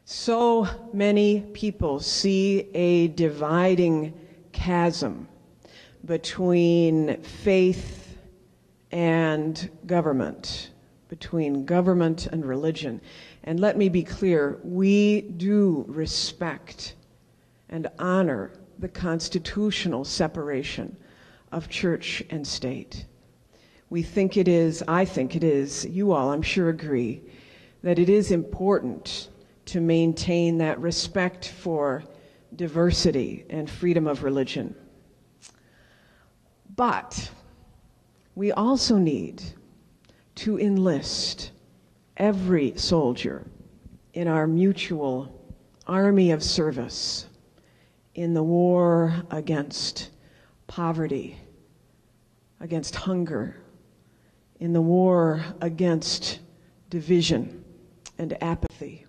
So many people see a dividing chasm between faith and government, between government and religion. And let me be clear, we do respect and honor the constitutional separation of church and state. We think it is, I think it is, you all I'm sure agree, that it is important to maintain that respect for diversity and freedom of religion. But we also need to enlist every soldier in our mutual army of service in the war against poverty, against hunger, in the war against division and apathy.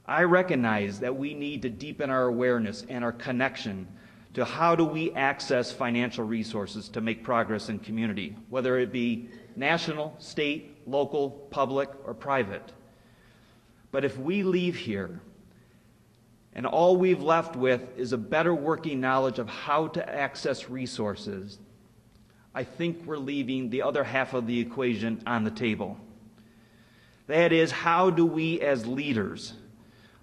I recognize that we need to deepen our awareness and our connection to how do we access financial resources to make progress in community, whether it be national, state, local, public, or private. But if we leave here and all we've left with is a better working knowledge of how to access resources, I think we're leaving the other half of the equation on the table. That is, how do we as leaders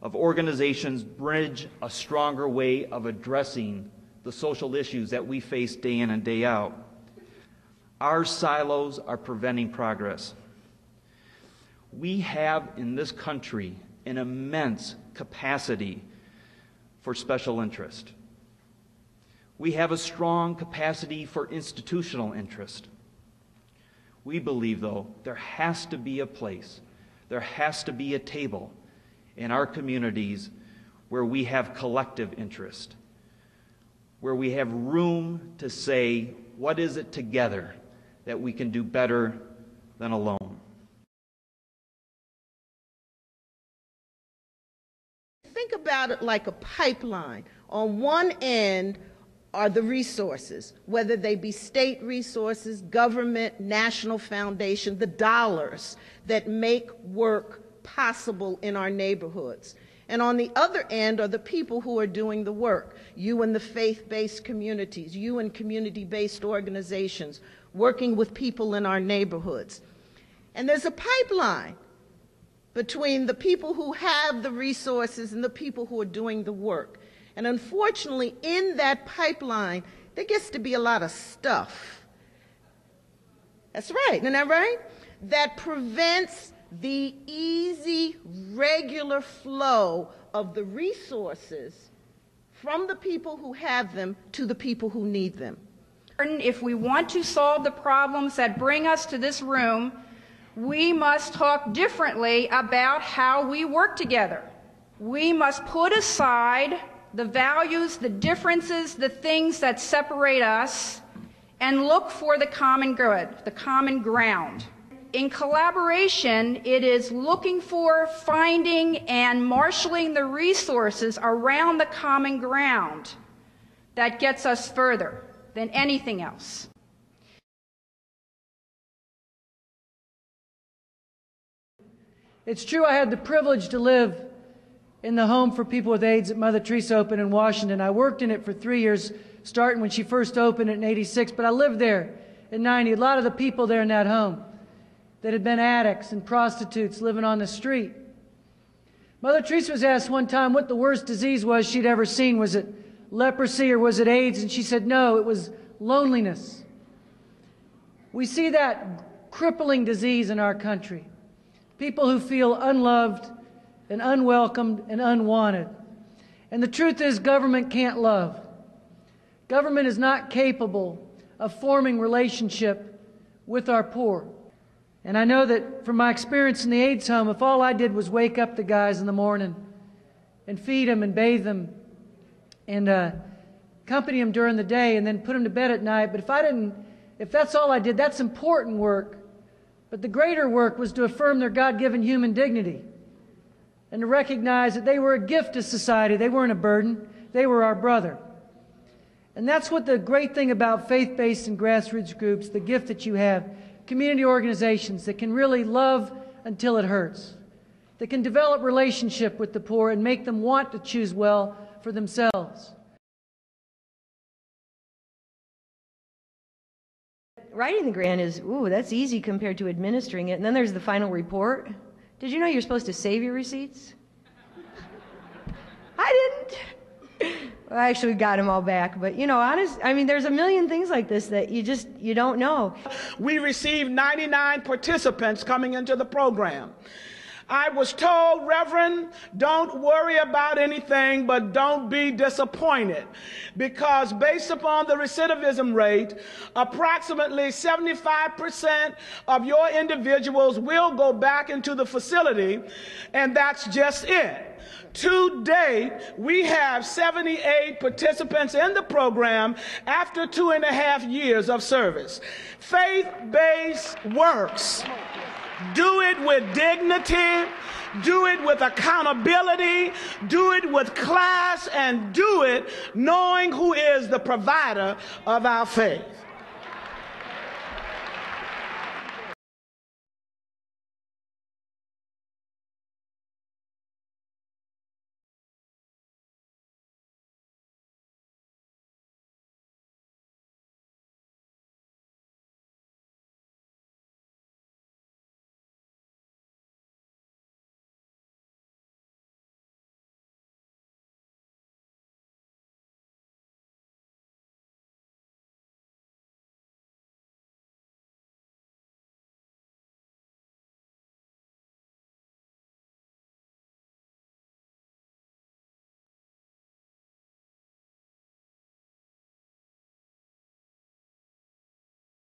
of organizations bridge a stronger way of addressing the social issues that we face day in and day out? Our silos are preventing progress. We have in this country an immense capacity for special interest. We have a strong capacity for institutional interest. We believe, though, there has to be a place, there has to be a table in our communities where we have collective interest, where we have room to say, what is it together that we can do better than alone? Think about it like a pipeline. On one end are the resources, whether they be state resources, government, national foundation, the dollars that make work possible in our neighborhoods. And on the other end are the people who are doing the work. You in the faith-based communities, you in community-based organizations, working with people in our neighborhoods. And there's a pipeline between the people who have the resources and the people who are doing the work. And unfortunately, in that pipeline, there gets to be a lot of stuff. That's right, isn't that right? That prevents the easy, regular flow of the resources from the people who have them to the people who need them. If we want to solve the problems that bring us to this room, we must talk differently about how we work together. We must put aside the values, the differences, the things that separate us, and look for the common good, the common ground. In collaboration, it is looking for, finding, and marshaling the resources around the common ground that gets us further than anything else. It's true, I had the privilege to live in the home for people with AIDS that Mother Teresa opened in Washington. I worked in it for 3 years, starting when she first opened it in '86, but I lived there in '90. A lot of the people there in that home that had been addicts and prostitutes living on the street. Mother Teresa was asked one time what the worst disease was she'd ever seen. Was it leprosy or was it AIDS? And she said, no, it was loneliness. We see that crippling disease in our country. People who feel unloved and unwelcomed and unwanted. And the truth is, government can't love. Government is not capable of forming relationship with our poor. And I know that from my experience in the AIDS home, if all I did was wake up the guys in the morning and feed them and bathe them and accompany them during the day and then put them to bed at night, but if that's all I did, that's important work. But the greater work was to affirm their God-given human dignity and to recognize that they were a gift to society. They weren't a burden. They were our brother. And that's what the great thing about faith-based and grassroots groups, the gift that you have, community organizations that can really love until it hurts, that can develop relationship with the poor and make them want to choose well for themselves. Writing the grant is, ooh, that's easy compared to administering it. And then there's the final report. Did you know you're supposed to save your receipts? I didn't. Well, actually, we got them all back. But, you know, there's a million things like this that you don't know. We received 99 participants coming into the program. I was told, Reverend, don't worry about anything, but don't be disappointed, because based upon the recidivism rate, approximately 75% of your individuals will go back into the facility, and that's just it. To date, we have 78 participants in the program after 2.5 years of service. Faith-based works. Do it with dignity, do it with accountability, do it with class, and do it knowing who is the provider of our faith.